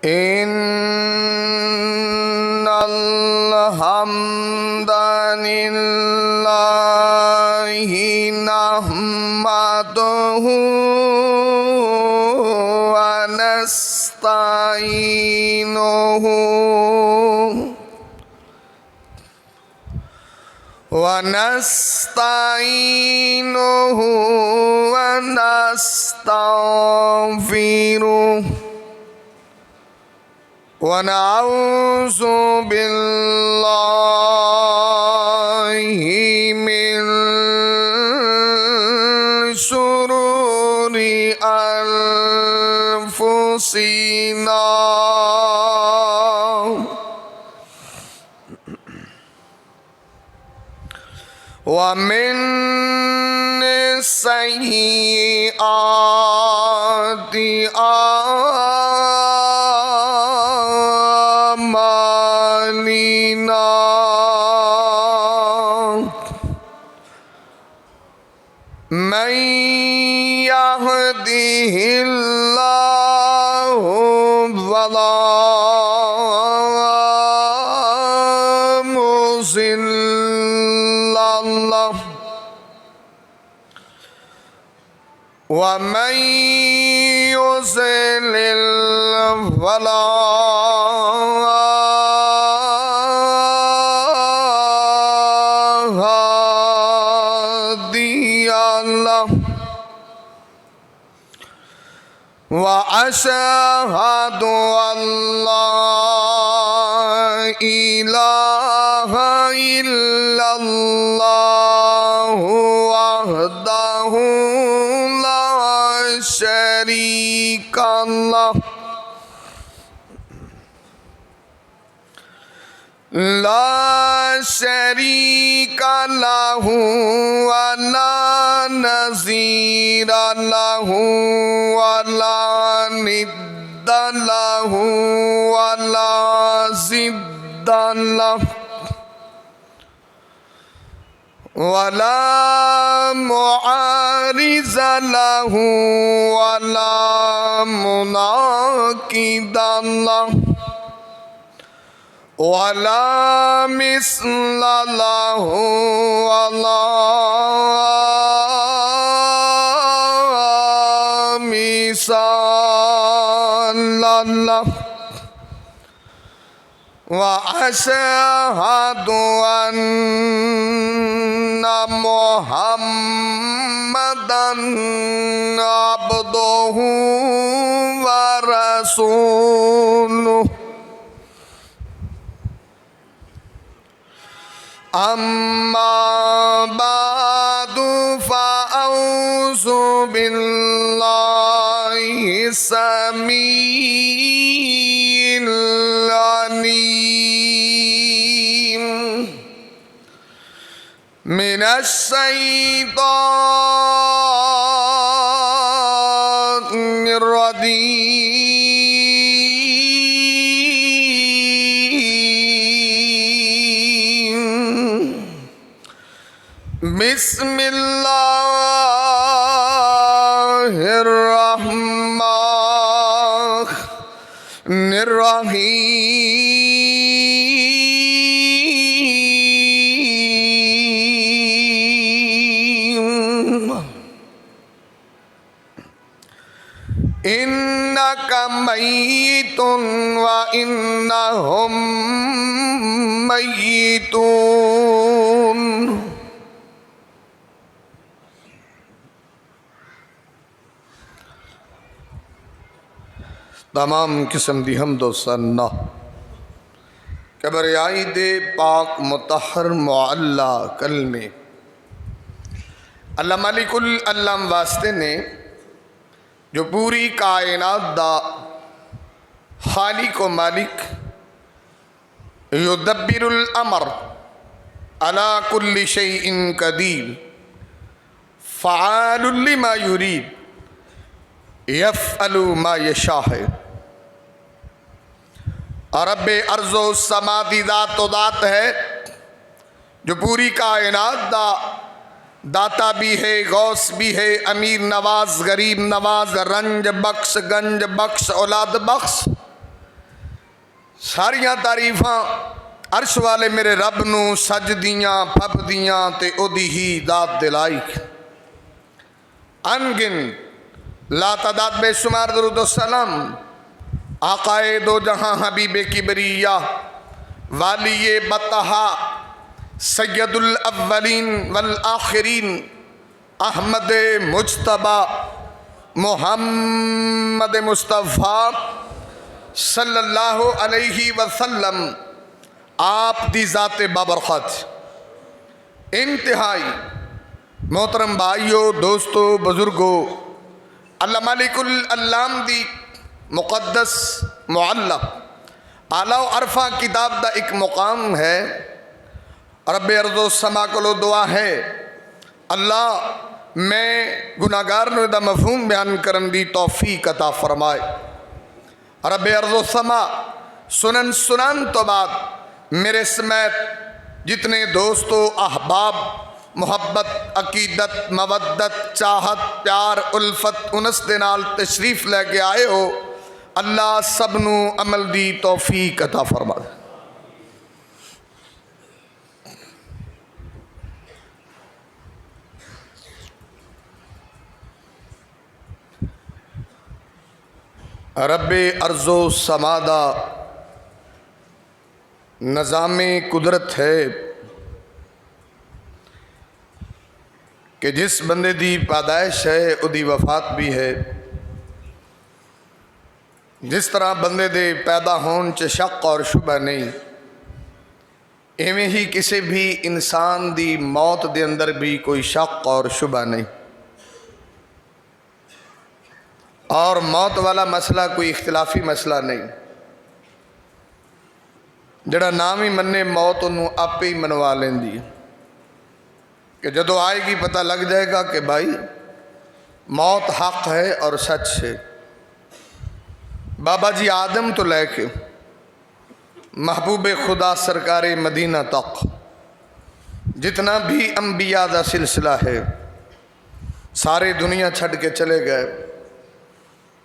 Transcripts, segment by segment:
إن الحمد لله نحمده ونستعينه ونستغفره ونعوذ بالله من شرور أنفسنا ومن سيئات أعمالنا من يهده الله فلا مضل له ومن يضلل فلا هادي له وأشهد أن لا إله إلا الله وحده لا شريك له ولا نظير له ولا ند له ولا ضد له ولا معارض له ولا مناقض له ولا مثل له ولا مثال له وأشهد أن محمدًا عبده ورسوله أما بعد فأعوذ بالله السميع العليم من الشيطان الرجيم بسم الله الرحمن الرحيم إنك ميت وإنهم ميتون تمام قسم دی حمد و ثنا کبریائی دے پاک مطہر معلا کلمے اللہ ملک العلم واسطے نے جو پوری کائنات دا خالق و مالک یدبر الامر علی کل شیء قدیر فعال لما یرید یفعل ما یشاء ہے اور رب ارض و سما دی ذات و ذات ہے جو پوری کائنات دا داتا بھی ہے، غوث بھی ہے، امیر نواز، غریب نواز، رنج بخش، گنج بخش، اولاد بخش، ਸਾਰੀਆਂ ਤਾਰੀਫਾਂ ਅਰਸ਼ ਵਾਲੇ ਮੇਰੇ ਰੱਬ ਨੂੰ ਸਜਦੀਆਂ ਫੱਬਦੀਆਂ ਤੇ ਉਹਦੀ ਹੀ ਦਾਤ ਦੇ ਲਾਇਕ। अनगिन लातादाद बेशुमार दरूद व सलाम आकाए दो जहां हबीबे किबरिया वालिये बतहा सैयदुल अव्वलीन वल आखिरीन अहमद मुज्तबा मोहम्मद मुस्तफ़ा सल्लल्लाहु अलैहि वसल्लम आप दी ज़ात बाबरकत। इंतहाई मोहतरम भाइयों दोस्तों बुजुर्गों, अल्लाह मालिकुल अल्लाम दी मुक़द्दस मुअल्लक़ आला अरफा किताब दा एक मुकाम है। रब्बे अर्ज़ो समा को दुआ है अल्लाह मैं गुनाहगार नूं दा मफ़हूम बयान करन दी तौफीक अता फरमाए। रब्बे अर्ज़ो समा सुनन सुनान तो बाद मेरे समेत जितने दोस्तों अहबाब मुहब्बत अकीदत मवद्दत चाहत प्यार उल्फत उनस दे नाल तशरीफ लैके आए हो, अल्लाह सबनू अमल दी तौफीक अता फरमा। रब्बे अर्ज़ो समादा निज़ामे कुदरत है कि जिस बंदे दी पैदाइश है उदी वफात भी है। जिस तरह बंदे दे पैदा होने च शक और शुबा नहीं, इवें ही किसी भी इंसान दी मौत दे अंदर भी कोई शक और शुबा नहीं। और मौत वाला मसला कोई इख्तिलाफी मसला नहीं। जड़ा नाम ही मन्ने मौत उन्होंने आपे ही मनवा लेंदी है कि जदों आएगी पता लग जाएगा कि भाई मौत हक है और सच है। बाबा जी आदम तो लेके महबूब खुदा सरकार मदीना तक जितना भी अंबिया का सिलसिला है सारे दुनिया छड़ के चले गए,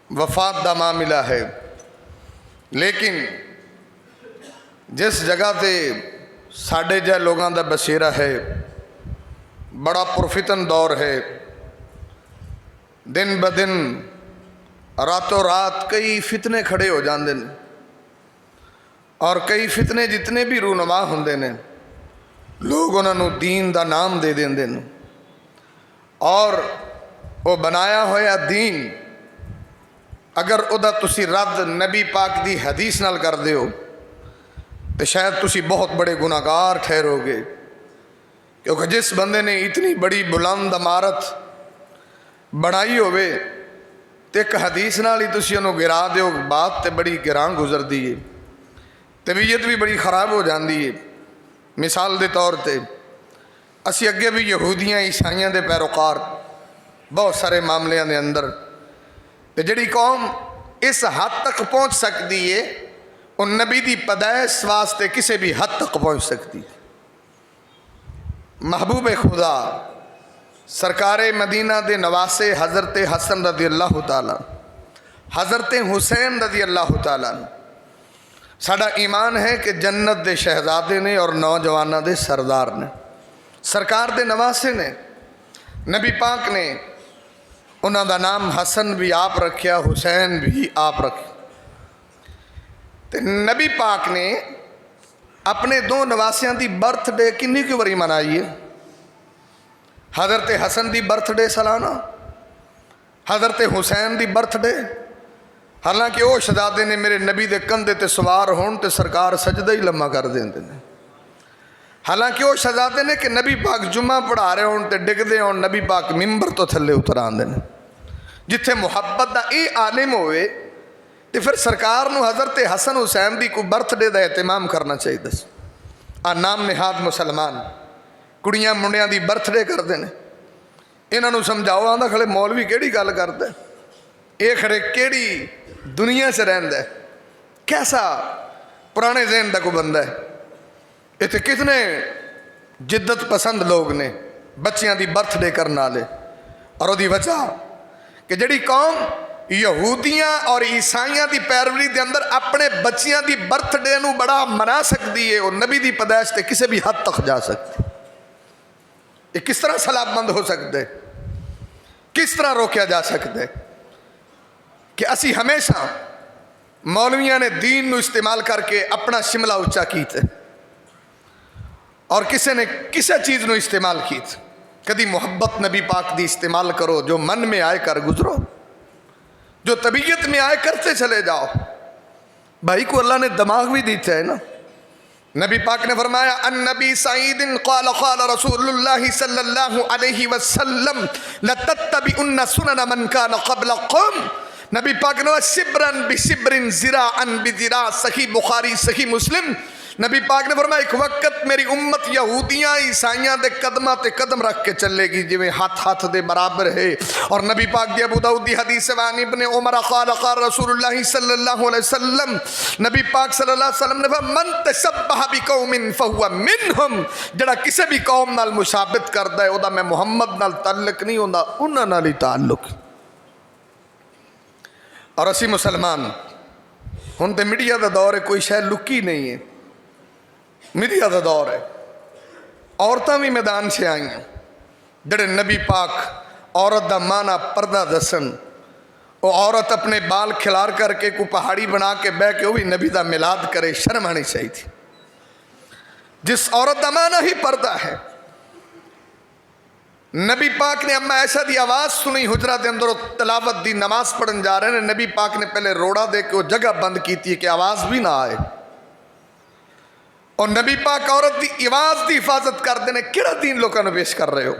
वफात का मामला है। लेकिन जिस जगह से साढ़े जै लोगों का बसेरा है, बड़ा पुरफितन दौर है, दिन ब दिन रातों रात कई फितने खड़े हो जाते हैं और कई फितने जितने भी रूनवा होंदे ने लोग उन्होंने दीन का नाम दे देंदे ने और वो बनाया होया दीन अगर उदा तुसी रद्द नबी पाक दी हदीस नाल कर दे हो तो शायद तुसी बहुत बड़े गुनाहगार ठहरोगे। क्योंकि जिस बंदे ने इतनी बड़ी बुलंद इमारत बनाई होवे तो एक हदीस नाल ही तुसी उन्होंने गिरा दो, बात तो बड़ी गिरां गुजरती है, तबीयत भी बड़ी खराब हो जाती है। मिसाल के तौर पर असी अगे भी यहूदियाँ ईसाइयों के पैरोकार बहुत सारे मामलों के अंदर तो जिहड़ी कौम इस हद तक पहुँच सकती है उन नबी की पैदाइश वास्ते किसी भी हद तक पहुँच सकती है। महबूब खुदा सरकार मदीना दे नवासे हज़रत हसन रदी अल्लाह ताला, हज़रत हुसैन रदी अल्लाह ताला, साडा ईमान है कि जन्नत दे शहजादे ने और नौजवानों दे सरदार ने, सरकार दे नवासे ने। नबी पाक ने उन्हों का नाम हसन भी आप रखिया, हुसैन भी आप रखे। तो नबी पाक ने अपने दो नवासियों की बर्थडे कितनी की बारी मनाई है। हज़रत हसन की बर्थडे सालाना, हज़रत हुसैन की बर्थडे। हालांकि वो शहजादे ने मेरे नबी के कंधे ते सवार होने ते सरकार सजदा ही लम्मा कर देंदे ने। हालांकि वो शहजादे ने कि नबी पाक जुम्मा पढ़ा रहे होने ते डिगदे होण नबी पाक मिंबर तो थले उतर आंदे ने। जिथे मुहब्बत का ये आलिम होवे तो फिर सरकार नूं हज़रत हसन हुसैन की कोई बर्थडे का एहतमाम करना चाहिए। आ नाम निहाद मुसलमान कुड़ियां मुंडियां की बर्थडे करते हैं। इन्हों समझाओ, आंदा खड़े मौलवी केड़ी गल करता है, ये खड़े केड़ी दुनिया से रहिंदा है, कैसा पुराने ज़हन का कोई बंदा है। इत्थे कितने जिद्दत पसंद लोग ने बच्चियां की बर्थडे करने वाले। और उसकी वजह कि जिहड़ी कौम یہودیاں اور عیسائیاں دی پیروی دے اندر اپنے بچیاں دی برتھ ڈے نو بڑا منا سکتی ہے اور نبی دی پیدائش تے کسی بھی حد تک جا سکتی. یہ کس طرح سلاب بند ہو سکتے, کس طرح روکیا جا سکتے کہ اسی ہمیشہ مولویاں نے دین نو استعمال کر کے اپنا شملہ اچا کیتے اور کسی نے کسی چیز نو استعمال کیتے. کدی محبت نبی پاک دی استعمال کرو, جو من میں آئے کر گزرو, جو طبیعت میں آئے کرتے چلے جاؤ. بھائی کو اللہ نے دماغ بھی دیتا ہے نا. نبی پاک نے فرمایا النبی سعید قال قال رسول اللہ صلی اللہ علیہ وسلم لتتبعن سنن من کان قبلکم. نبی پاک نے شبرن بشبرن ذراعن بذراع, صحیح بخاری صحیح مسلم. نبی پاک نے فرمایا ایک وقت میری امت یہودیاں عیسائیاں دے قدمہ تے قدم رکھ کے چلے گی جویں ہاتھ ہاتھ دے برابر ہے. اور نبی پاک دی ابو داؤد دی حدیث وان ابن عمر قال قال رسول اللہ صلی اللہ علیہ وسلم, نبی پاک صلی اللہ علیہ وسلم نے فرمایا من تشبہ بقوم فہو منہم. جڑا کسی بھی قوم نال مشابہت کردا ہے او دا میں محمد نال تعلق نہیں ہوندا, انہاں نال ہی تعلق. اور اسی مسلمان ہن تے میڈیا دا دور ہے, کوئی شے لکی نہیں ہے, میڈیا دا دور ہے. عورتاں بھی میدان سے آئی ہیں جڑے نبی پاک عورت دا معنی پردہ دسن. وہ عورت اپنے بال کھلار کر کے کوئی پہاڑی بنا کے بہ کے وہ بھی نبی دا میلاد کرے, شرم آنی چاہیے تھی. جس عورت دا معنی ہی پردہ ہے. نبی پاک نے اما عائشہ دی آواز سنی حجرہ دے اندر, تلاوت دی نماز پڑھن جا رہے ہیں. نبی پاک نے پہلے روڑا دے کے وہ جگہ بند کی تھی کہ آواز بھی نہ آئے. اور نبی پاک عورت دی آواز دی حفاظت کر دینے. کیڑا دین لوگوں نے پیش کر رہے ہو,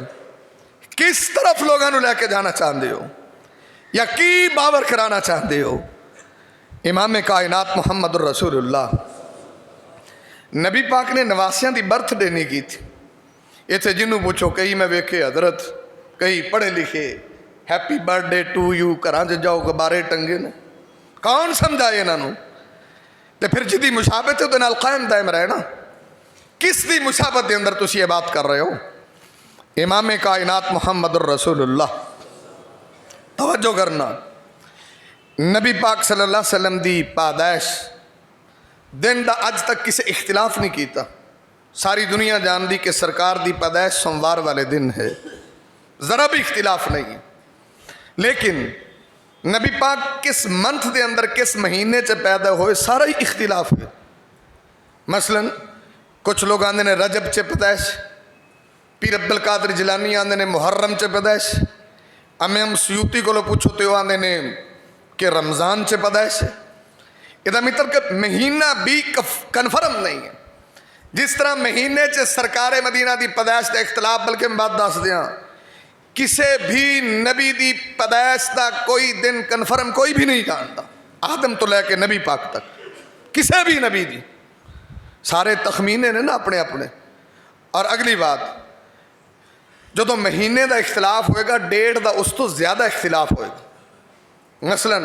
کس طرف لوگوں نے لے کے جانا چاہتے ہو, یا کی باور کرانا چاہتے ہو؟ امام کائنات محمد الرسول اللہ نبی پاک نے نواسیاں دی برتھ ڈے نہیں کی تھی. اتنے جنوں پوچھو کئی میں ویکھے حضرت, کئی پڑھے لکھے happy birthday to you گھراں چ جاؤ غبارے ٹنگے نے. کون سمجھائے انہاں نوں؟ تے پھر جدی مشابہت ہے نال قائم دائم رہے نا. کس دی مشابہت دے اندر تسی یہ بات کر رہے ہو؟ امام کائنات محمد الرسول اللہ. توجہ کرنا, نبی پاک صلی اللہ علیہ وسلم دی پادائش دن دا اج تک کسی اختلاف نہیں کیتا. ساری دنیا جان دی کہ سرکار دی پیدائش سوموار والے دن ہے, ذرا بھی اختلاف نہیں ہے. لیکن نبی پاک کس منتھ دے اندر کس مہینے چ پیدا ہوئے سارا ہی اختلاف ہے. مثلا کچھ لوگ آندے نے رجب چ پیدائش, پیر عبد القادر جیلانی آندے نے محرم چ پیدائش, امام سیوطی کو پوچھو تو آندے نے کہ رمضان چ پیدائش ہے. ادھا مطلب کہ مہینہ بھی کنفرم نہیں ہے. جس طرح مہینے چ سرکار مدینہ دی پیدائش دا اختلاف, بلکہ میں بات دس دیاں کسے بھی نبی دی پیدائش دا کوئی دن کنفرم کوئی بھی نہیں جانتا, آدم تو لے کے نبی پاک تک کسے بھی نبی دی سارے تخمینے نے نا اپنے اپنے. اور اگلی بات, جدو مہینے دا اختلاف ہوئے گا ڈیڑھ دا اس تو زیادہ اختلاف ہوئے گا. مثلا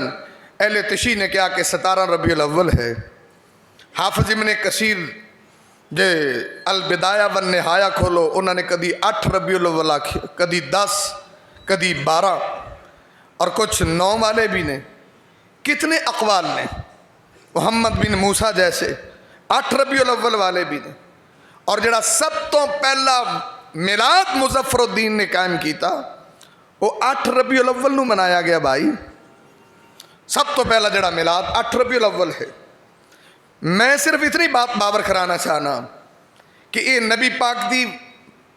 اہل تشیع نے کہا کہ 17 ربیع الاول ہے. حافظ ابن کثیر جے البدایہ والنہایہ کھولو, انہوں نے کدی 8 ربیع الاول آکھی, کدی 10, کدی 12, اور کچھ 9 والے بھی نے. کتنے اقوال نے. محمد بن موسیٰ جیسے 8 ربیع الاول والے بھی نے. اور جڑا سب تو پہلا میلاد مظفر الدین نے قائم کیتا وہ 8 ربیع الاول نو منایا گیا. بھائی سب تو پہلا جڑا میلاد 8 ربیع الاول ہے. میں صرف اتنی بات باور کرانا چاہنا کہ یہ نبی پاک دی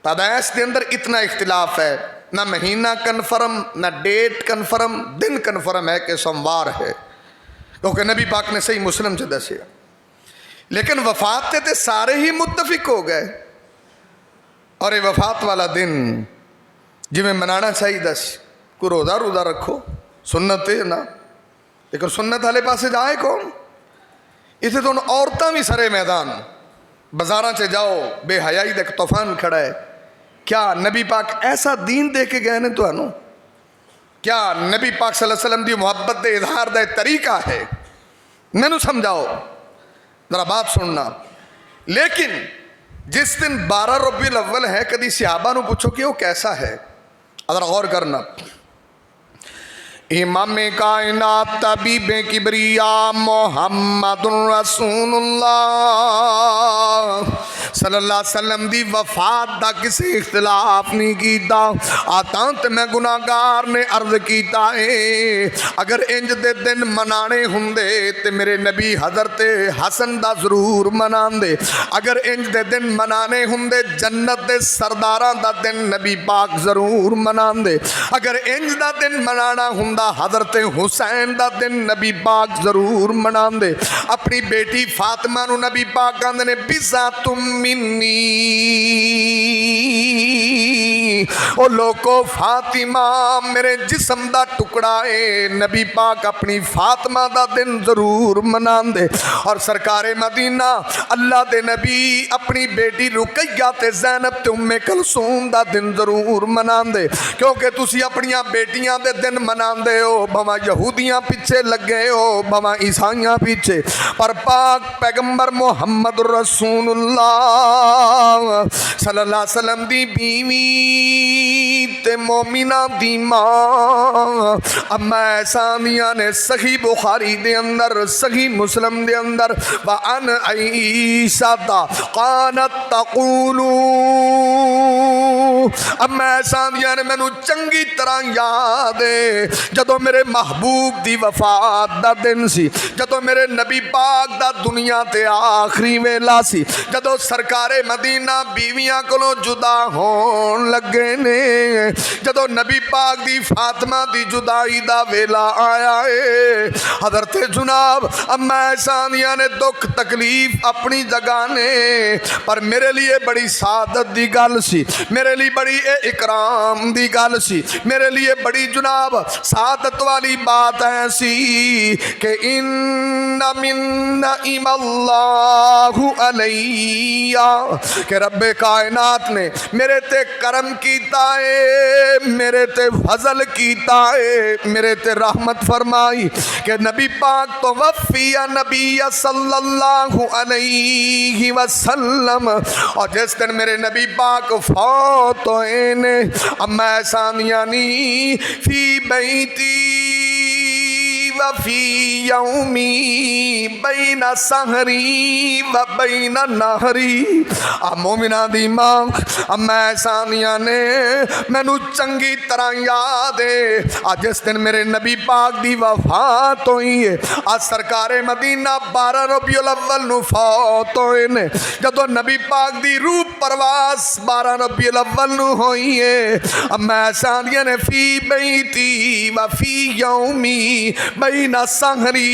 پیدائش دے اندر اتنا اختلاف ہے, نہ مہینہ کنفرم, نہ ڈیٹ کنفرم, دن کنفرم ہے کہ سوموار ہے, کیونکہ نبی پاک نے صحیح مسلم سے دسیا. لیکن وفات تے سارے ہی متفق ہو گئے. اور یہ وفات والا دن جی میں منانا چاہیے دس, کوئی روزہ رکھو, سنت ہے نا, لیکن سنت والے پاسے جائے کون؟ اسے تو عورتاں بھی سرے میدان, بازاراں سے جاؤ, بے حیائی دا ایک طوفان کھڑا ہے. کیا نبی پاک ایسا دین دے کے گئے نے تو انو؟ کیا نبی پاک صلی اللہ علیہ وسلم دی محبت دے اظہار دا طریقہ ہے؟ میں سمجھاؤ, ذرا بات سننا. لیکن جس دن 12 ربیع الاول ہے, کدی صحابہ نو پوچھو کہ وہ کیسا ہے. ذرا غور کرنا. इमाम कायनात तबीब किबरिया मुहम्मदुर रसूलुल्लाह सल्लल्लाहु अलैहि वसल्लम दी वफात दा किसी इख्तिलाफ नहीं कीता। आतां ते मैं गुनाहगार ने अर्ज कीता है अगर इंज दे दिन मनाने हुंदे ते मेरे नबी हज़रत हसन दा जरूर मनांदे। अगर इंज दे दिन मनाने हुंदे जन्नत दे सरदारां दा दिन नबी पाक जरूर मनांदे। अगर इंज दा दिन मनाना हुंदा हज़रत हुसैन दा दिन नबी पाक जरूर मनांदे। अपनी बेटी फातिमा नूं नबी पाक कहंदे ने बिज़ा तुम मिन्नी ओ लोको फातिमा मेरे जिस्म दा टुकड़ा है। नबी पाक अपनी फातिमा दा दिन जरूर मनांदे। और सरकारे मदीना अल्लाह दे नबी अपनी बेटी रुकैया ते ज़ैनब ते उम्मे कलसूम दा दिन जरूर मनांदे। क्योंकि तुसी अपनियां बेटियां दे दिन मनांदे हो भावें यहूदियां पिछे लगे हो भावें ईसाइयां पिछे, पर पाक पैगंबर मुहम्मद रसूलुल्लाह सल्लल्लाहु अलैहि वसल्लम दी बीवी ते मोमिना दी मां अम्मा सानिया ने सही बुखारी दे अंदर सही मुस्लिम दे अंदर व अन आयशा कानत तक़ूलू अम्मा सानिया ने मैनू चंगी तरह याद है जदों मेरे महबूब दी वफात दा दिन सी, जदों मेरे नबी पाक दा दुनिया ते आखिरी वेला सी, जदों सरकारे मदीना बीवियां कोलों जुदा होन लगे ने, जदों नबी पाक दी फातिमा दी जुदाई दा वेला आया है। हज़रत जुनाब अम्मा सानिया ने दुख तकलीफ अपनी जगह ने, पर मेरे लिए बड़ी सादत दी गल सी, मेरे लिए बड़ी इकराम दी गल सी, मेरे लिए बड़ी जुनाब सादत वाली बात ऐसी कि इन्ना मिन्ना इमल्लाहु अलैया कि रब्बे कायनात ने मेरे ते करम कीता है, मेरे ते फजल कीता है, मेरे ते रहमत फरमाई कि नबी पाक तो वफ़िया नबी सल्लल्लाहु अलैहि वसल्लम। और जिस दिन मेरे नबी पाक फौत हुए ने अम्मा सानियानी फी बैती वफ़ी यौमी बैना सहरी व बैना नहरी। आ मोमिना दी मां अम्मा सानिया ने मैनू चंगी तरह याद है आज जिस दिन मेरे नबी पाक दी वफात हुई है। आज सरकारे मदीना 12 रबीउल अव्वल नू फौत होए ने, जदों नबी पाक दी रूह परवास 12 रबीउल अव्वल नू होई है। अम्मा सानिया ने फी बैती व फी यौमी बैना सहरी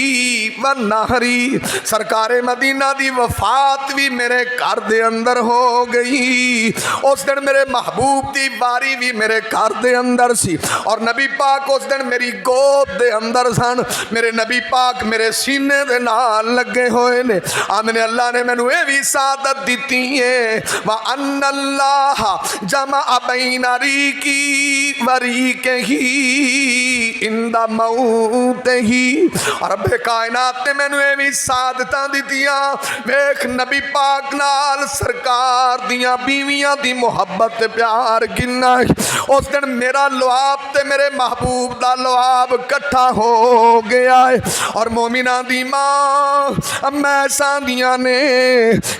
व नहरी। सरकारे मदीना दी वफात भी मेरे घर दे अंदर हो गई। उस दिन मेरे महबूब दी बारी भी मेरे घर दे अंदर सी और नबी पाक उस दिन मेरी गोद दे अंदर सन। मेरे नबी पाक मेरे सीने दे नाल लगे होए ने। आंदे अल्लाह ने मैनू ये भी सादत दिती है व अन्नल्लाह जमा बैना रीकी वरी के ही इंदा मौत ही। और रब्बे कायनात ने मैनू ये भी सादतां दित्तियां। वेख नबी पाक नाल सरकार दियां बीवियां दी मुहब्बत ते प्यार किन्ना। उस दिन मेरा लुआब ते मेरे महबूब दा लुआब कट्ठा हो गया है। और मोमिना दी मां अम्मा सादियां ने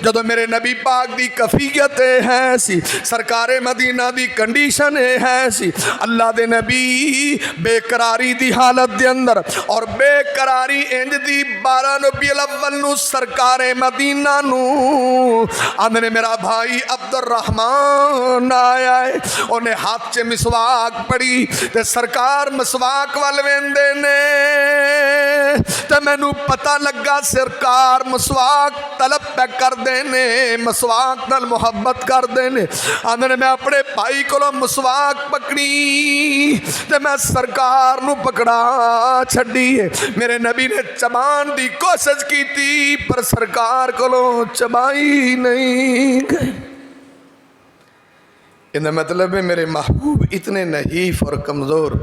जदों मेरे नबी पाक दी कफियत है सी, सरकारे मदीना दी कंडीशन है सी, अल्लाह दे नबी बेकरारी दी हालत दे अंदर और बेकरारी इंज दी 12 रबीउल अव्वल नू सरकारे मदीना नू आंदे मेरा भाई अब्दुर रहमान आया है। उन्हें हाथ च मिसवाक पड़ी ते सरकार मिसवाक वाल वेंदे ने ते मैनू पता लगा सरकार मिसवाक तलब पे करदे ने, मिसवाक नाल मुहब्बत करदे ने। आंदे ने मैं अपने भाई कोलों मिसवाक पकड़ी ते मैं सरकार नू पकड़ा छड्डी है। मेरे नबी ने चबान दी कोशिश की थी पर सरकार कोलों चबाई नहीं गई। इनका मतलब है मेरे महबूब इतने नहीफ और कमज़ोर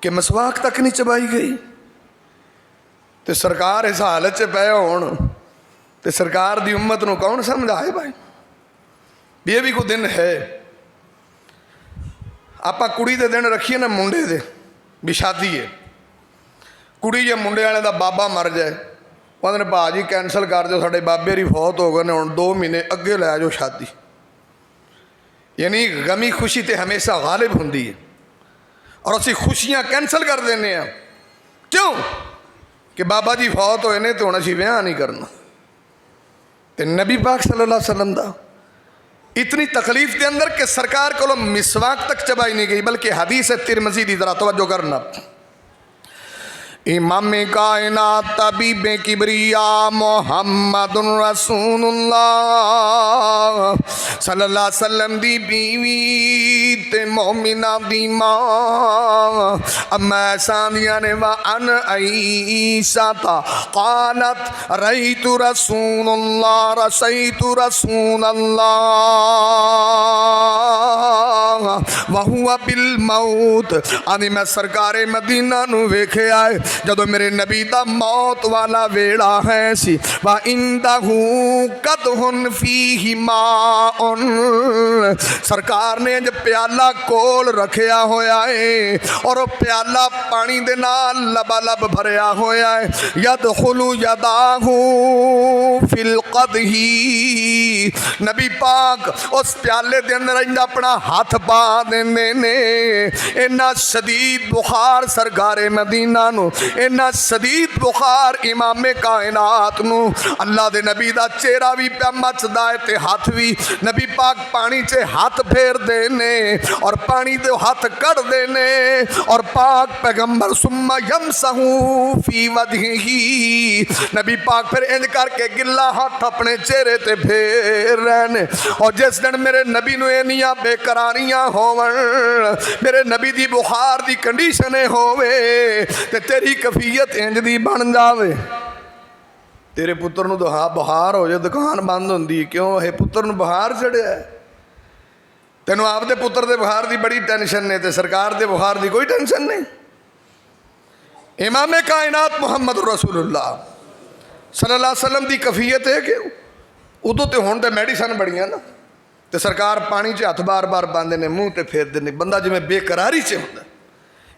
कि मसवाक तक नहीं चबाई गई। तो सरकार इस हालत च पे होण तो सरकार दी उम्मत नूं कौन समझाए भाई भी ये भी कोई दिन है। आपां कुड़ी दे दिन रखीए ना मुंडे दे بھی شادی ہے ਕੁੜੀ ਜੇ ਮੁੰਡੇ ਵਾਲਿਆਂ ਦਾ ਬਾਬਾ ਮਰ ਜਾਏ ਉਹਦੇ ਨੇ ਭਾਜੀ ਕੈਂਸਲ ਕਰ ਦਿਓ ਸਾਡੇ ਬਾਬੇ ਦੀ ਫੌਤ ਹੋ ਗਏ ਨੇ ਹੁਣ 2 ਮਹੀਨੇ ਅੱਗੇ ਲੈ ਜਾਓ ਸ਼ਾਦੀ ਯਾਨੀ ਗਮੀ ਖੁਸ਼ੀ ਤੇ ਹਮੇਸ਼ਾ ਗਾਲਿਬ ਹੁੰਦੀ ਹੈ ਔਰ ਅਸੀਂ ਖੁਸ਼ੀਆਂ ਕੈਂਸਲ ਕਰ ਦਿੰਦੇ ਹਾਂ ਕਿਉਂ ਕਿ ਬਾਬਾ ਜੀ ਫੌਤ ਹੋਏ ਨੇ ਤੇ ਹੁਣ ਅਸੀਂ ਵਿਆਹ ਨਹੀਂ ਕਰਨਾ ਤੇ ਨਬੀ ਪਾਕ ਸੱਲੱਲਾਹੁ ਅਲੈहि ਵਸੱਲਮ ਦਾ इतनी तकलीफ के अंदर कि सरकार को मिसवाक तक चबाई नहीं गई बल्कि हदीस है तिरमिज़ी दी जरा तवज्जो करना इमाम कायनात तबीब किबरिया मोहम्मदुर रसूलुल्लाह सल्लल्लाहु अलैहि वसल्लम दी बीवी ते मोमिना दी मां अम्मा सानिया ने व अन ईसा ता कालत रईतु रसूलल्लाह व हुवा बिल मौत आदि मैं सरकारे मदीना नु वेखिया ਜਦੋਂ ਮੇਰੇ ਨਬੀ ਦਾ ਮੌਤ ਵਾਲਾ ਵੇਲਾ ਹੈ ਸੀ ਵਾ ਇੰਦਹੂ ਕਦਹੁਨ ਫੀਹਿ ਮਾਉਨ ਸਰਕਾਰ ਨੇ ਇੰਜ ਪਿਆਲਾ ਕੋਲ ਰੱਖਿਆ ਹੋਇਆ ਏ ਔਰ ਉਹ ਪਿਆਲਾ ਪਾਣੀ ਦੇ ਨਾਲ ਲਬਾਲਬ ਭਰਿਆ ਹੋਇਆ ਏ ਯਦਖੁਲੂ ਯਦਾਹੂ ਫਿਲ ਕਦਹੀ ਨਬੀ ਪਾਕ ਉਸ ਪਿਆਲੇ ਦੇ ਅੰਦਰ ਇੰਜ ਆਪਣਾ ਹੱਥ ਪਾ ਦਿੰਦੇ ਨੇ ਇੰਨਾ ਸ਼ਦੀਦ ਬੁਖਾਰ ਸਰਕਾਰੇ ਮਦੀਨਾ ਨੂੰ ਇੰਨਾ ਸ਼ਦੀਦ ਬੁਖਾਰ ਇਮਾਮੇ ਕਾਇਨਾਤ ਨੂੰ ਅੱਲਾ ਦੇ ਨਬੀ ਦਾ ਚਿਹਰਾ ਵੀ ਪਿਆ ਮੱਚਦਾ ਹੈ ਤੇ ਹੱਥ ਵੀ ਨਬੀ ਪਾਕ ਪਾਣੀ 'ਚ ਹੱਥ ਫੇਰਦੇ ਨੇ ਔਰ ਪਾਣੀ ਦੇ ਹੱਥ ਕੱਢਦੇ ਨੇ ਔਰ ਪਾਕ ਪੈਗੰਬਰ ਸੁੰਮਾ ਯਮਸਹੂ ਫੀ ਵਜਹਿਹੀ ਨਬੀ ਪਾਕ ਫਿਰ ਇੰਜ ਕਰਕੇ ਗਿੱਲਾ ਹੱਥ ਆਪਣੇ ਚਿਹਰੇ ਤੇ ਫੇਰ ਰਹੇ ਨੇ ਔਰ ਜਿਸ ਦਿਨ ਮੇਰੇ ਨਬੀ ਨੂੰ ਇੰਨੀਆਂ ਬੇਕਰਾਰੀਆਂ ਹੋਵਣ ਮੇਰੇ ਨਬੀ ਦੀ ਬੁਖਾਰ ਦੀ ਕੰਡੀਸ਼ਨ ਹੋਵੇ ਤੇ ਤੇਰੀ ਕਫੀਅਤ ਇੰਜ ਦੀ ਬਣ ਜਾਵੇ ਤੇਰੇ ਪੁੱਤਰ ਨੂੰ ਬੁਖਾਰ ਹੋ ਜਾਏ ਦੁਕਾਨ ਬੰਦ ਹੁੰਦੀ ਕਿਉਂ ਇਹ ਪੁੱਤਰ ਨੂੰ ਬੁਖਾਰ ਚੜਿਆ ਤੈਨੂੰ ਆਪਦੇ ਪੁੱਤਰ ਦੇ ਬੁਖਾਰ ਦੀ ਬੜੀ ਟੈਨਸ਼ਨ ਨੇ ਤੇ ਸਰਕਾਰ ਦੇ ਬੁਖਾਰ ਦੀ ਕੋਈ ਟੈਨਸ਼ਨ ਨਹੀਂ ਇਮਾਮੇ ਕਾਇਨਾਤ ਮੁਹੰਮਦ ਰਸੂਲੁल्लाह सल्लल्लाहु अलैहि वसल्लम ਦੀ ਕਫੀਅਤ ਹੈ ਕਿ ਉਦੋਂ ਤੇ ਹੁਣ ਤੇ ਮੈਡੀਸਨ ਬੜੀਆਂ ਨਾ ਤੇ ਸਰਕਾਰ ਪਾਣੀ 'ਚ ਹੱਥ ਬਾਰ-ਬਾਰ ਪਾਉਂਦੇ ਨੇ ਮੂੰਹ ਤੇ ਫੇਰਦੇ ਨੇ ਬੰਦਾ ਜਿਵੇਂ ਬੇਕਰਾਰੀ 'ਚ ਹੁੰਦਾ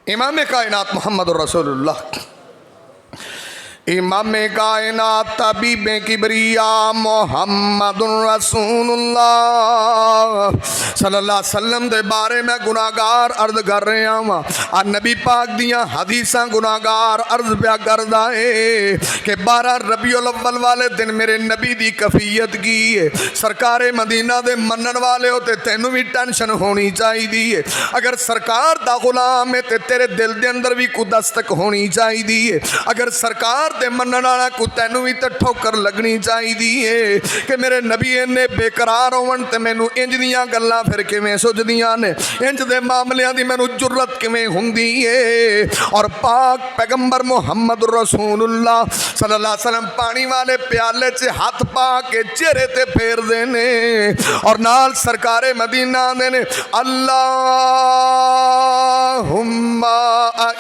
इमाम कायनात मोहम्मद रसूलुल्लाह इमाम कायनात तबीब किबरिया मोहम्मदुर रसूलुल्लाह सल्लल्लाहु अलैहि वसल्लम दे बारे में गुनाहगार अर्ज कर रहा वा आ नबी पाक दियां हदीसां गुनाहगार अर्ज पिया करदा है कि 12 रबीउल अव्वल वाले दिन मेरे नबी दी कफीयत की है सरकारे मदीना दे मनन वाले हो ते तैनू भी टेंशन होनी चाहिदी है अगर सरकार दा गुलाम है ते तेरे दिल दे अंदर भी कोई दस्तक होनी चाहिदी है अगर सरकार दे मनन वाला को तैनू भी तो ठोकर लगनी चाहिए कि मेरे नबी इन्ने बेकरार होवन ते मैनू इंज दियां गल्लां फिर किवें सुझदियां ने इंज दे मामलियां दी मैनू जुर्रत किवें हुंदी है और पाक पैगंबर मुहम्मद रसूलुल्लाह सल्लल्लाहु अलैहि वसल्लम पानी वाले प्याले च हाथ पा के चेहरे ते फेरदे ने और नाल सरकारे मदीना दे ने अल्लाहुम्मा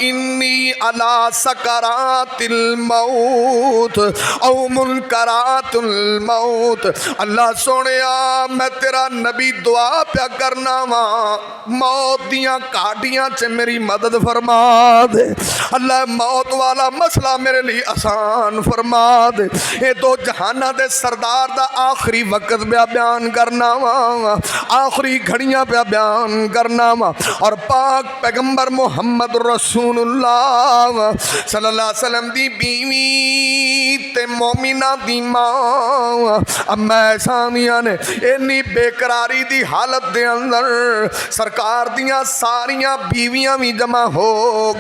इन्नी अला सकरातिल मौत औ मुनकरातुल मौत अल्लाह सोनिया मैं तेरा नबी दुआ प्या करना वा मौत दियां काटियां च मेरी मदद फरमा दे अल्लाह मौत वाला मसला मेरे लिए आसान फरमा दे ये दो जहाना दे सरदार दा आखिरी वक्त प्या बयान करना वा आखिरी घड़ियां प्या बयान करना वा और पाक पैगंबर मुहम्मद रसूलुल्लाह सल्लल्लाहु अलैहि वसल्लम दी बीवी ते मोमिना दी मां अम्मा सानिया ने इन्नी बेकरारी दी हालत दे अंदर सरकार दियां सारियां बीवियां भी जमा हो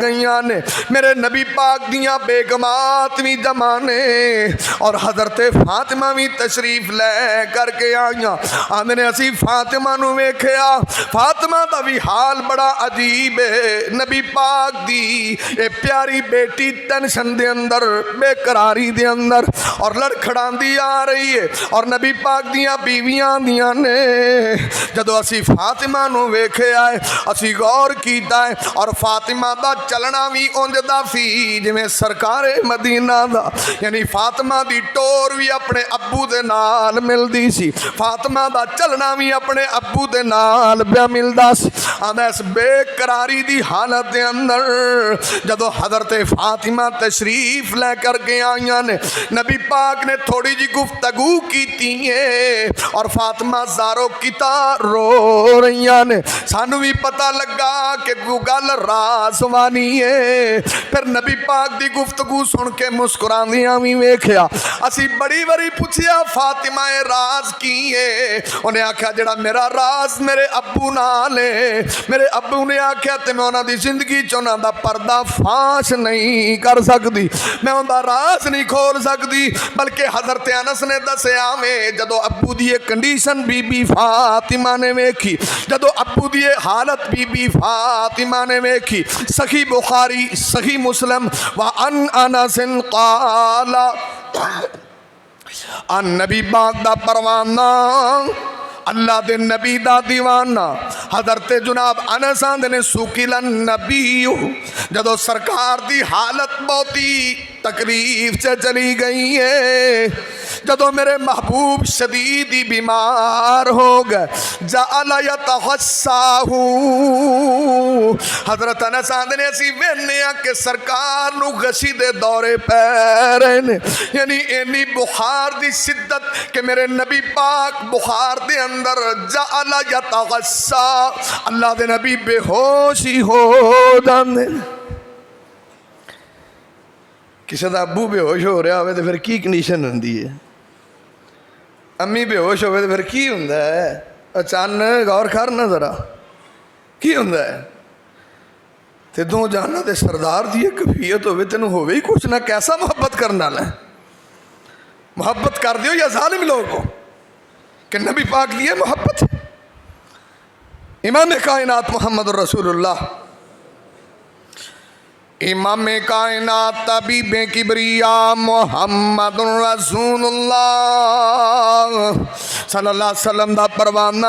गईयां ने मेरे नबी पाक दियां बेगमात भी जमा ने और हजरत फातिमा भी तशरीफ ले करके आईयां आंदे ने असी फातिमा नू वेखिया फातिमा दा भी हाल बड़ा अजीब है नबी पाक दी ए प्यारी बेटी टेंशन दे अंदर बेकरारी दे अंदर اندر اور لڑکھڑاندی آ رہی ہے اور نبی پاک دیاں بیویاں دیاں نے جدو اسی فاطمہ نو ویکھے آئے اسی غور کیتا ہے اور فاطمہ دا چلنا بھی اونج دا سی جویں سرکار مدینہ دا، یعنی فاطمہ دی ٹور بھی اپنے ابو دے نال ملدی سی، فاطمہ دا چلنا بھی اپنے ابو دے نال پیا ملدا سی۔ آندا اس بے قراری دی حالت دے اندر جدو حضرت فاطمہ تشریف لے کر کے آئیاں نے نبی پاک نے تھوڑی جی گفتگو کیتی ہے اور فاطمہ زارو کتا رو رہیاں نے، سانو بھی پتہ لگا کہ گل راز وانی ہے۔ پھر نبی پاک دی گفتگو سن کے مسکراندیاں بھی ویکھیا، اسی بڑی بڑی پوچھیا فاطمہ راز کی ہے؟ انہیں آکھیا جڑا میرا راز میرے ابو نال ہے، میرے ابو نے آکھیا تے میں انہاں دی زندگی چ انہاں دا پردہ فاش نہیں کر سکتی، میں انہاں دا راز نہیں کھول سکتی، بلکہ حضرت انس نے دسیا میں جدو ابو دی کنڈیشن بی بی فاطمہ نے ویکھی، جدو ابو دی حالت بی بی فاطمہ نے ویکھی، صحیح بخاری صحیح مسلم وعن انس قال ان نبی پاک دا پروانہ اللہ دے نبی دا دیوانہ حضرت جناب انس آندے نے سوکیل النبی جدو سرکار دی حالت بہتی تکلیف سے چلی گئی ہے، جدو میرے محبوب شدیدی بیمار ہو گئے جعل یتغساہ، حضرت انس آندے نے اسی وینیا کہ سرکار نو غشی دے دورے پیرن، یعنی اینی بخار دی شدت کہ میرے نبی پاک بخار دے اندر جعل یتغسا، اللہ دے نبی بے ہوش ہی ہو جاندے۔ کسی دا ابو بے ہوش ہو رہا ہوئے تو پھر کی کنڈیشن ہوندی ہے؟ امی بے ہوش ہوئے تو پھر کی ہوندا ہے؟ اچانک غور کرنا ذرا کی ہوندا ہے؟ تے دو جانا تے سردار دی کفیت ہوئے تینوں ہوئے ہی کچھ نہ، کیسا محبت کرنا لے؟ محبت کر دیو یا ظالم لوگوں کہ نبی پاک لیے محبت ہے۔ امام کائنات محمد رسول اللہ، امام کائنات طبیب کبریا محمد رسول اللہ صلی اللہ علیہ وسلم دا پروانہ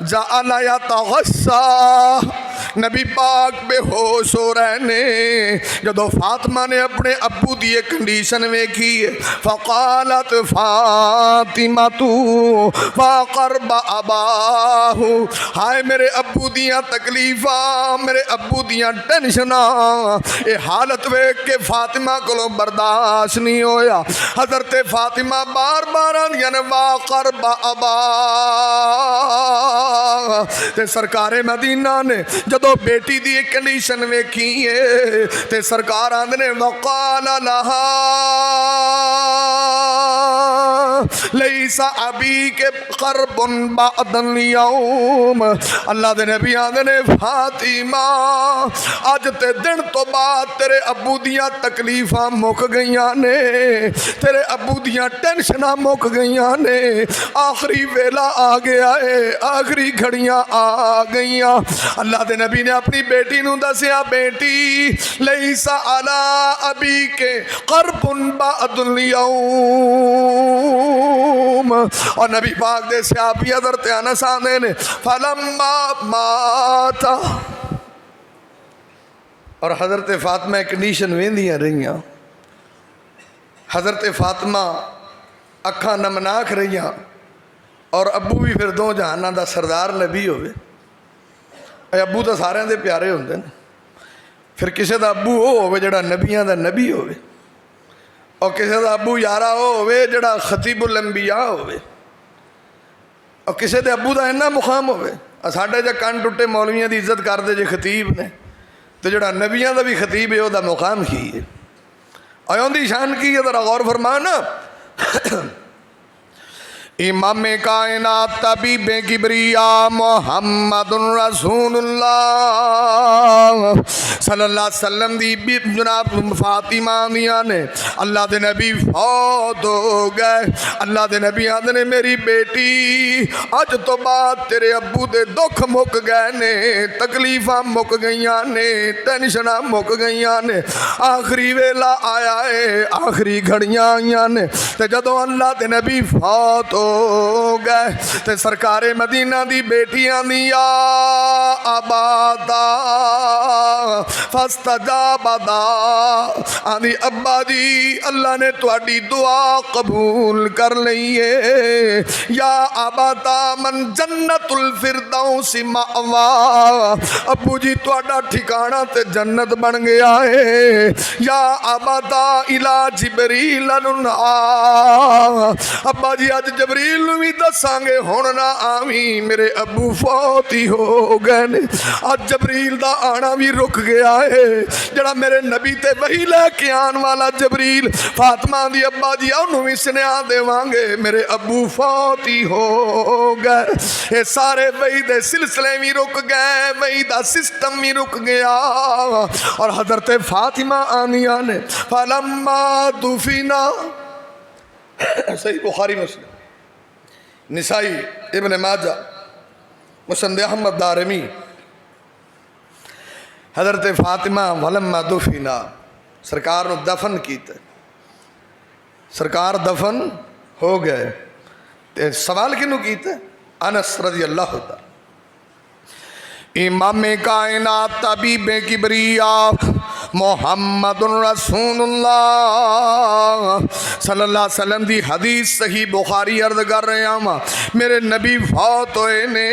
جعل یتغسا، نبی پاک بے ہوش ہو رہنے جدو فاطمہ نے اپنے ابو دی کنڈیشن میں کی فقالت فاطمہ تو فقرب اباہ، ہائے میرے ابو دیاں تکلیفاں، میرے ابو دیاں ٹینشناں، اے حالت ویکھ کے فاطمہ کو برداشت نہیں ہویا، حضرت فاطمہ بار بار یعنی واقرب ابا، تے سرکار مدینہ نے جدو بیٹی دی کنڈیشن ویکھی ہے تے سرکار آندے نے وقال لہا لیس ابی کے قرب بعد اليوم، اللہ دے نبی آندے نے فاطمہ اج تے دن تو بعد تیرے ابو دیاں تکلیفاں مک گئیاں نے، تیرے ابو دیاں ٹینشناں مک گئیاں نے، آخری ویلا آ گیا ہے، آخری گھڑیاں آ گئیاں۔ اللہ دے نبی نے اپنی بیٹی نو دسیا بیٹی لیس علی ابی کے قرب بعد اليوم، اور نبی پاک دے صحابی حضرت انس آندے نے فلما مات، اور حضرت فاطمہ کنڈیشن ویندیاں رہیاں، حضرت فاطمہ اکھاں نمناک رہیاں، اور ابو بھی پھر دو جہاناں دا سردار نبی ہوئے، ابو تو سارے دے پیارے ہوندے نے، پھر کسی دا ابو ہو ہوئے جڑا نبیاں دا نبی ہوئے، اور کسی دا ابو یارا ہو ہوئے جڑا خطیب الانبیاء ہوئے، اور کسی دے ابو دا اینا مقام ہوئے۔ ساڈے جا کان ٹوٹے مولویاں دی عزت کر دے جے خطیب نے، تو جڑا نبیاں دا بھی خطیب ہے وہ دا مقام کی ہے، اور ان دی شان کی ہے، ذرا غور فرمانا۔ امام کائنات طبیب کبریا محمد رسولullah صلی اللہ علیہ وسلم دی جناب فاطمہ آمیاں نے اللہ دے نبی فوت ہو گئے. اللہ دے نبی آدھے نے میری بیٹی اج تو بعد تیرے ابو دے دکھ مک گئے نے, تکلیفاں مک گئیاں نے, ٹینشناں مک گئیاں نے, آخری ویلا آیا ہے, آخری گھڑیاں آئیاں نے. تے جدوں اللہ دے نبی فوت ہو گئے تے سرکار مدینہ دی بیٹیاں دی یا آبادا فاستجاب دا آدھی ابا جی اللہ نے تواڈی دعا قبول کر لئیے. یا آبادا من جنت الفردوس مأوا, ابو جی تواڈا ٹھکانہ تے جنت بن گیا ہے. یا آبادا الا جبریل ننہا, ابا جی آج جبریل بھی دساں گے ہون نہ آویں, میرے ابو فوت ہی ہو گئے نے. آج جبریل دا آنا بھی رک گیا ہے, جڑا میرے نبی تے وحی لے کے آن والا جبریل فاطمہ دی ابا جی انہوں بھی سنیا دے وانگے میرے ابو فوت ہی ہو گئے. اے سارے وحی دے سلسلے بھی رک گئے, وحی دا سسٹم بھی رک گیا. اور حضرت فاطمہ آنیاں نے فلما دفنا, صحیح بخاری مسلم نسائی ابن ماجہ مسند احمد دارمی, حضرت فاطمہ ولما دفنا سرکار نے دفن کیتے, سرکار دفن ہو گئے. تے سوال کنوں کیتے؟ انس رضی اللہ تعالی امام کائنات طبیب کبریا محمد رسول اللہ صلی اللہ علیہ وسلم دی حدیث صحیح بخاری عرض کر رہے ہیں. میرے نبی فوت ہوئے نے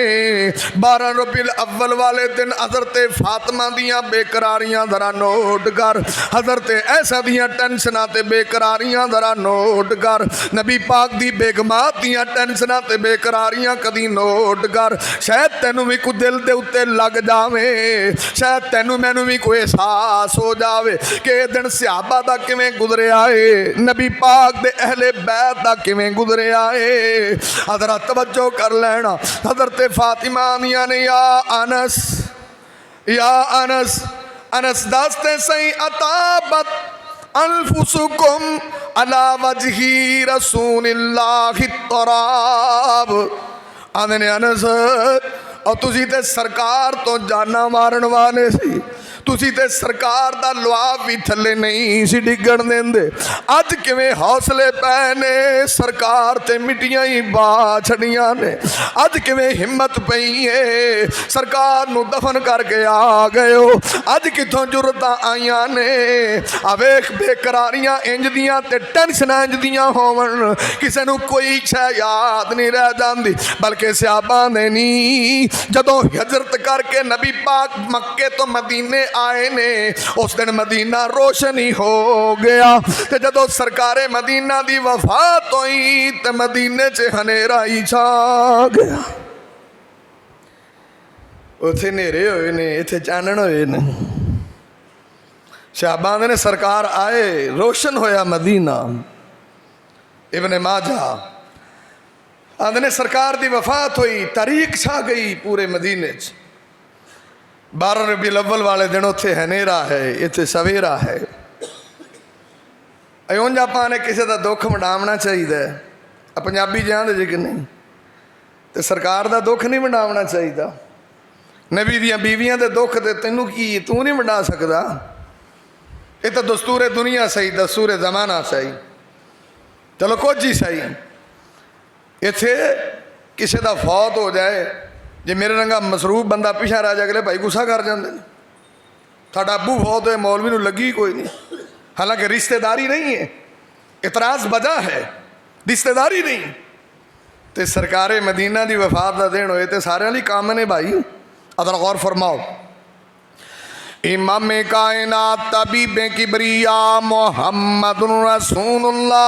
12 ربیع الاول والے دن. حضرت فاطمہ دیاں بے قراریاں ذرا نوٹ کر, حضرت ایسا دیاں ٹینشناں تے بے قراریاں ذرا نوٹ کر, نبی پاک دی بیگمات دیاں ٹینشناں تے بے قراریاں کدی نوٹ کر. شاید تینوں بھی کوئی دل دے اتے لگ جاوے, شاید تینوں مینوں بھی کوئی احساس ہو جاوے کہ دن صحابہ دا کیویں گزرے آئے, نبی پاک دے اہل بیت دا کیویں گزرے آئے. حضرت توجہ کر لینا, حضرت فاطمہ آنیاں نے یا انس, یا انس, انس داستے سہی اطابت انفسکم علی وجہی رسول اللہ التراب. آنے نے انس اور تسی تے سرکار تو جانا مارن والے سی, تسی تے سرکار دا لعاب بھی تھلے نہیں سی ڈگن دین دے. اج کیویں حوصلے پینے, سرکار تے مٹیاں ہی با چھڑیاں نے. اج کیویں ہمت پئی ہے, سرکار نو دفن کر کے آ گئے ہو. اج کتھوں جرتاں آئیاں نے, آویخ بے قراریاں انج دیاں تے ٹینشناں انج دیاں ہون, کسے نو کوئی شے یاد نہیں رہ جاندی. بلکہ صحابہ نے نہیں, جدوں ہجرت کر کے نبی پاک مکے تو مدینے آئے نے, اس دن مدینہ روشن ہی ہو گیا. تے جدوں سرکار مدینہ دی وفات ہوئی تے مدینے چے ہنیرا ہی چھا گیا. اتھے نیرے ہوئے نے, اتھے چانن ہوئے نے. صحابہ نے سرکار آئے, روشن ہویا مدینہ. ابن ماجہ آدھنے سرکار دی وفات ہوئی, تاریخ چھا گئی پورے مدینے چ. 12 ربیع الاول والے دن اتھے ہنیرا ہے, اتھے سویرا ہے. ایون جا پانے کسی دا دکھ منڈامنا چاہیے, پنجابی جاندے جے کہ نہیں, تے سرکار دا دکھ نہیں منڈامنا چاہیے. نبی دیاں بیویاں دے دکھ دے تینوں کی تو نہیں منڈا سکدا. یہ تو دستور دنیا صحیح, دستور زمانہ صحیح, چلو کچھ ہی صحیح. اتھے کسی دا فوت ہو جائے, جے میرے رنگا مصروف بندہ پیچھے رہ جائے گلے بھائی گسا کر جاندے, تھاڑا ابو فوت ہوئے مولوی نو لگی کوئی نہیں, حالانکہ رشتہ داری نہیں ہے, اعتراض بجا ہے, رشتہ داری نہیں. تے سرکار مدینہ دی وفات دا دن ہوئے تے سارے علی کام نے بھائی. ادھر غور فرماؤ, इमाम कायनात तबीब किबरिया मोहम्मद रसूलुल्लाह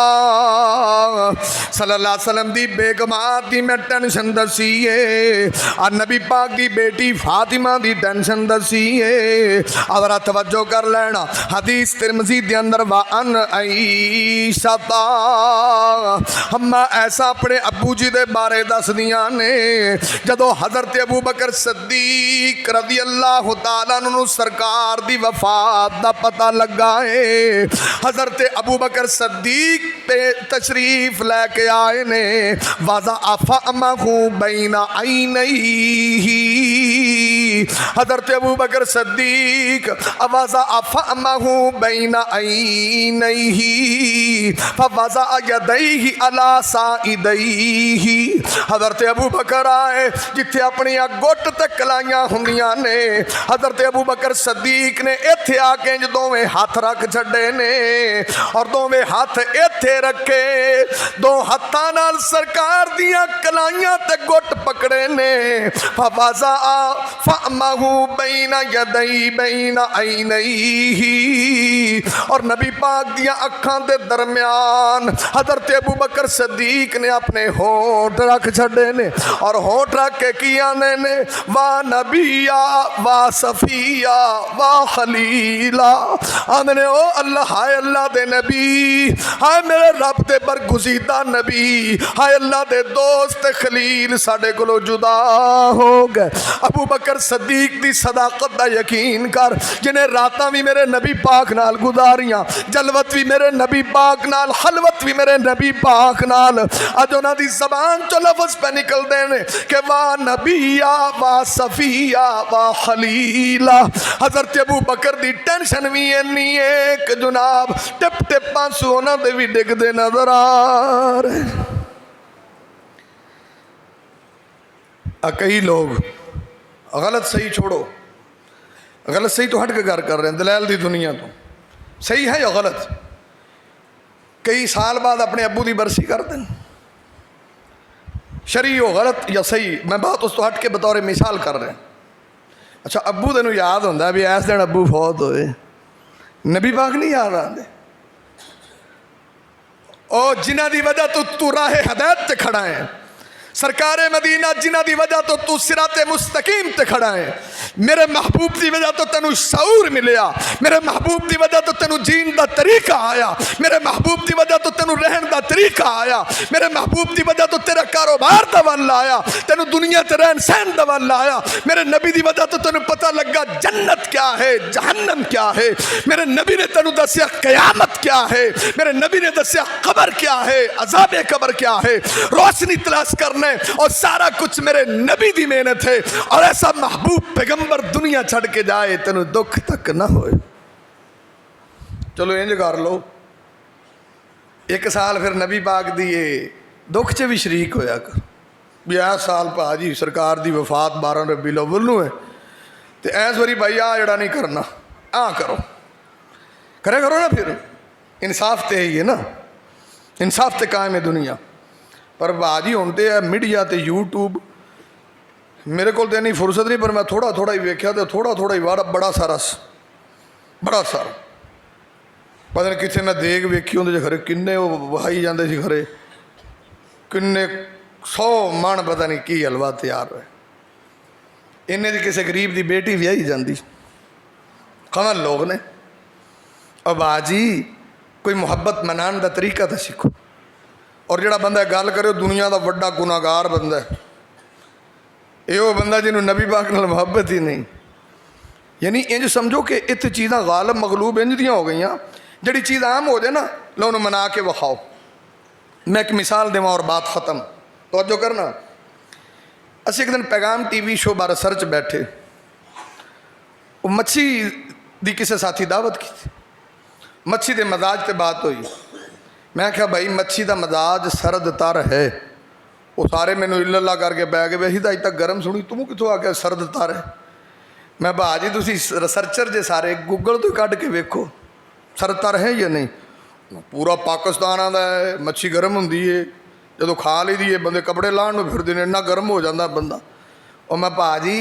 सल्लल्लाहु अलैहि वसल्लम दी बेगमात दी मैं टेंशन दसी है, और नबी पाक दी बेटी फातिमा दी टेंशन दसी है। और तवज्जो कर लेना, हदीस तिरमिज़ी दे अंदर वा अन आयशा अम्मा ऐसा अपने अबू जी दे बारे दस दियां ने, जदों हज़रत अबू बकर सद्दीक रज़ी अल्लाह तआला अन्हु सरकार दी वफात दा पता लगा है, हज़रत अबू बकर सद्दीक पे तशरीफ लैके आए ने। वाज़ा आफा अम्माहू बैना आइनैही, हज़रत अबू बकर सद्दीक वाज़ा आफा अम्माहू बैना आइनैही फवाज़ा यदैही अला साइदैही। हज़रत अबू बकर आए जिथे अपनी गुट ते कलाइयां हुंदियां ने, हज़रत अबू बकर सद्दीक ने इत्थे आके दोवें हाथ रख छड़े ने, और दोवें हाथ इत्थे रखे, दो हत्थां नाल सरकार दियां कलाइयां ते गुट पकड़े ने। फवाज़ा फअम्माहू बैना यदै बैना आइनैही, और नबी पाक दियां अखां दे दरम्यान हज़रत अबू बकर सद्दीक ने अपने होठ रख छड़े ने, और होठ रख के किया ने वाह नबिया वाह सफिया वाह खलीला। आंदने ओ अल्लाह, हाय अल्लाह दे नबी, हाय मेरे रब दे बरगुज़ीदा नबी, हाय अल्लाह दे दोस्त खलील साडे कोलों जुदा हो गए। अबू बकर सद्दीक दी सदाकत दा यकीन कर, जिन्हें रातां भी मेरे नबी पाक नाल गुजारियां, जलवत भी मेरे नबी पाक नाल, खलवत भी मेरे नबी पाक नाल। अज उन्हां दी ज़बान चो लफ्ज़ पे निकलदे ने कि वाह नबिया वाह सफिया वाह खलीला। हज़रत अबू बकर दी टेंशन भी इन्नी है कि जनाब टिप टिप आंसू उन्हां दे भी डिगदे नजर आ रहे। कई लोग गलत सही छोड़ो, गलत सही तो हट के कर रहे हैं, दलाल दी दुनिया तो सही है या गलत, कई साल बाद अपने अबू की बरसी कर दें, शरी हो गलत या सही, मैं बात उस तो हट के बतौर मिसाल कर रहे हैं। अच्छा अबू तेन याद होंदा भी इस दिन अबू फौत होए, नबी पाक नहीं याद आते? और जिन्हां दी वजह तो तू राह हदायत ते खड़ा है, सरकार मदीना जिन्हां दी वजह तो तू सिराते मुस्तकीम ते खड़ा है, मेरे महबूब की वजह तो तेनू शऊर मिलिया, मेरे महबूब की वजह तो तेनू जीन का तरीका आया, मेरे महबूब की वजह तो तेनू रहन का तरीका आया, मेरे महबूब की वजह तो तेरा कारोबार का वल आया, तेनू दुनिया ते रहन सहन का वल आया, मेरे नबी की वजह तो तेनू पता लगा जन्नत क्या है जहन्नम क्या है, मेरे नबी ने तेनू दसिया कयामत क्या है, मेरे नबी ने दसिया कबर क्या है, अजाब कबर क्या है, रोशनी तलाश करना और सारा कुछ मेरे नबी की मेहनत है। और ऐसा महबूब पैगंबर दुनिया छड़ के जाए तेन दुख तक ना होए। चलो इंज कर लो, एक साल फिर नबी पाक दी दुख च भी शरीक होया कर भी इस साल भाजी सरकार की वफात 12 रबीउल अव्वल नूं है, तो इस बारी भाई आ जड़ा नहीं करना, आ करो करे करो ना, फिर इंसाफ तो यही है ना, इंसाफ तो कायम है दुनिया। पर भाजी हुण तो मीडिया तो यूट्यूब मेरे को इन्नी फुर्सत नहीं, पर मैं थोड़ा थोड़ा ही वेख्या तो थोड़ा थोड़ा ही वारा बड़ा सारा पता नहीं किसी मैं देख वेखी उन्हें खरे किन्ने वो वहाई जाते सी, खरे किन्ने 100 मन पता नहीं की हलवा तैयार होए, इन्हें दी किसी गरीब की बेटी विआही जाती, कमल लोग ने। और बाजी कोई मुहब्बत मनाने का तरीका तो सीखो। और जोड़ा बंदा गल करे दुनिया का बड़ा गुनाहगार बंदा है, यो बंदा जिन्होंने नबी पाक नाल मुहब्बत ही नहीं। यानी इंज समझो कि इतने चीज़ां गालब मगलूब इंज दियां हो गई, जी चीज़ आम हो जाए ना लो उन्होंने मना के विखाओ। मैं एक मिसाल देव और बात ख़त्म, तवज्जो करना। असी एक दिन पैगाम TV शो बारे सर्च बैठे, वो मच्छी की किसी साथी दावत की, मच्छी के मजाज से बात हुई। मैं क्या भाई मच्छी का मजाज सरद तर है, वो सारे मैनू इल्ला करके बह गए, अभी तो अज तक गर्म सुनी, तू कितों आ गया सरद तर है। मैं भाजी तुम रिसर्चर जे सारे गूगल तो कढ़ के वेखो सरद तर है या नहीं। पूरा पाकिस्तान आता है मच्छी गर्म होंगी है, जो खा ली दी है बंदे कपड़े लाने फिरते हैं, इन्ना गर्म हो जाता बंदा। और मैं भाजी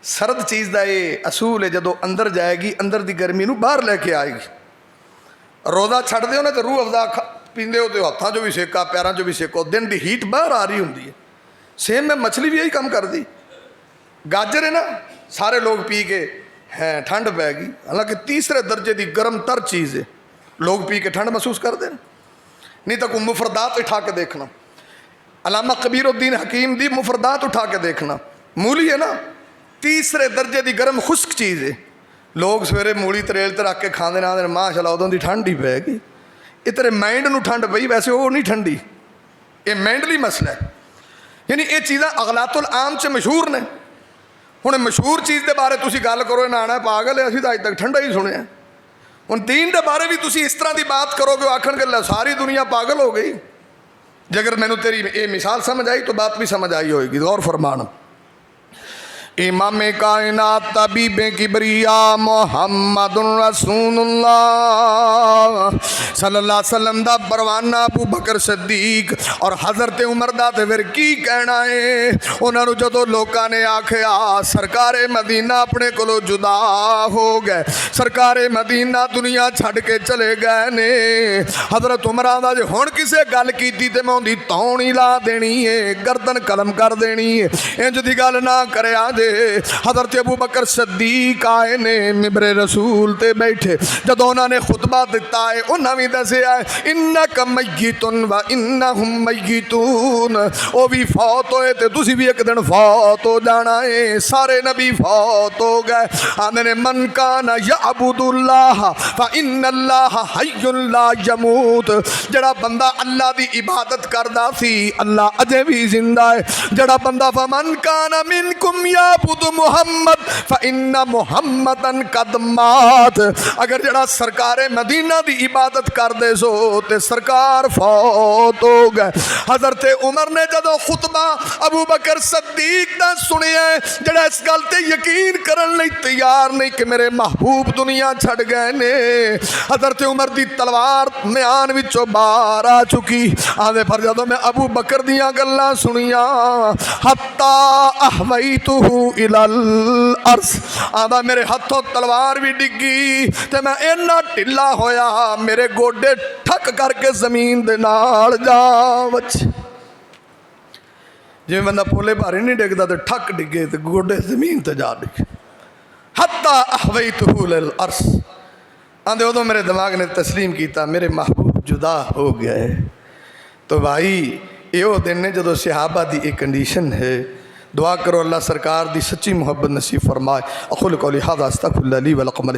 ਸਰਦ ਚੀਜ਼ ਦਾ ਇਹ ਅਸੂਲ ਹੈ, ਜਦੋਂ ਅੰਦਰ ਜਾਏਗੀ ਅੰਦਰ ਦੀ ਗਰਮੀ ਨੂੰ ਬਾਹਰ ਲੈ ਕੇ ਆਏਗੀ। ਰੋਜ਼ਾ ਛੱਡਦੇ ਹੋ ਨਾ ਤੇ ਰੂਹ ਅਫਜ਼ਾ ਪੀਂਦੇ ਹੋ ਤੇ ਹੱਥਾਂ 'ਚੋਂ ਵੀ ਸੇਕਾ, ਪੈਰਾਂ 'ਚੋਂ ਵੀ ਸੇਕੋ, ਦਿਨ ਦੀ ਹੀਟ ਬਾਹਰ ਆ ਰਹੀ ਹੁੰਦੀ ਹੈ। ਸੇਮ ਮੈਂ ਮਛਲੀ ਵੀ ਇਹੀ ਕੰਮ ਕਰਦੀ। ਗਾਜਰ ਹੈ ਨਾ, ਸਾਰੇ ਲੋਕ ਪੀ ਕੇ ਹੈ ਠੰਡ ਪੈ ਗਈ, ਹਾਲਾਂਕਿ ਤੀਸਰੇ ਦਰਜੇ ਦੀ ਗਰਮ ਤਰ ਚੀਜ਼ ਹੈ, ਲੋग पी के ठंड महसूस करते हैं। नहीं तो कोई मुफरदात उठा के देखना, अलामा कबीरुद्दीन हकीम दी मुफरदात उठा के देखना। मूली है ना, तीसरे दर्जे की गर्म खुश्क चीज़ है। लोग सवेरे मूली तरेल ते रख के खाते ना, माशाअल्लाह उदों की ठंड ही पैगी। ये तेरे माइंड नूं ठंड पई, वैसे वो नहीं ठंडी, ये माइंडली मसला है। यानी ये चीज़ां अगलातुल आम च मशहूर ने। हुण मशहूर चीज़ के बारे तुसीं गल करो ना आना पागल है, असीं तां अज तक ठंडा ही सुनिया। हुण दीन के बारे भी तुसीं इस तरह की बात करोगे, आखण गल सारी दुनिया पागल हो गई। जे अगर मैनूं तेरी ये मिसाल समझ आई तो बात भी समझ आई होएगी। गौर फरमाना। इमाम कायनात तबीब किबरिया मुहम्मदुर रसूलुल्लाह सल्लल्लाहु अलैहि वसल्लम दा परवाना अबू बकर सिद्दीक और हज़रत उमर दा ते फिर की कहना है। उन्हां नूं जदों लोकां ने आखिया सरकारे मदीना अपने कोलों जुदा हो गए, सरकारे मदीना दुनिया छड्ड के चले गए ने, हज़रत उमर दा जे हुण किसे गल कीती ते मैं उहदी तौण ही ला देनी है, गर्दन कलम कर देनी है। इंज दी गल ना करया जे। हज़रत अबू बकर सिद्दीक आए ने मिंबरे रसूल ते बैठे, जदों उन्होंने खुतबा दिता है उन्होंने भी दसिया है इन्नका मय्यितुन व इन्नहुम मय्यितून, वो भी फौत होए ते तुसी भी एक दिन फौत हो जाना है। सारे नबी फौत हो गए। आंदे ने मन कान यअबुदुल्लाह फ इन्नल्लाह हय्युन ला यमूत, जड़ा बंदा अल्लाह दी इबादत करदा सी अल्लाह अजे भी जिंदा है। जड़ा बंदा फमन कान मिनकुम याबुदु मुहम्मद फ इन्ना मुहम्मदन कद मात, अगर जड़ा सरकारे मदीना दी इबादत कर दे सो ते सरकार फौत हो गए। हज़रत उमर ने जदों खुतबा अबू बकर सिद्दीक दा सुनिया, जड़ा इस गल ते यकीन करन लई तैयार नहीं कि मेरे महबूब दुनिया छड़ गए ने, हज़रत उमर दी तलवार म्यान विचों बाहर आ चुकी। आंदे पर जदों मैं अबू बकर दियां गल्लां सुनिया हत्ता अहवैतुहु इलल अर्श, आंदा मेरे हथों तलवार भी डिगी ते मैं इन्ना ढिला होया मेरे गोडे ठक करके जमीन दे नाल जा बच। जिवें बंदा पोले भारी नहीं डिगदा तो ठक डिगे तो गोडे जमीन ते जा डिगे। हत्ता अहवैतुहु इलल अर्श, आंदे उदों मेरे दिमाग ने तस्लीम किया मेरे महबूब जुदा हो गए। तो भाई यो दिन ने जदों सहाबा दी एक कंडीशन है। दुआ करो अल्लाह सरकार दी सच्ची मोहब्बत नसीब फरमाए। अक़ूलु क़ौली हाज़ा अस्तग़फ़िरुल्लाह ली व लकुम।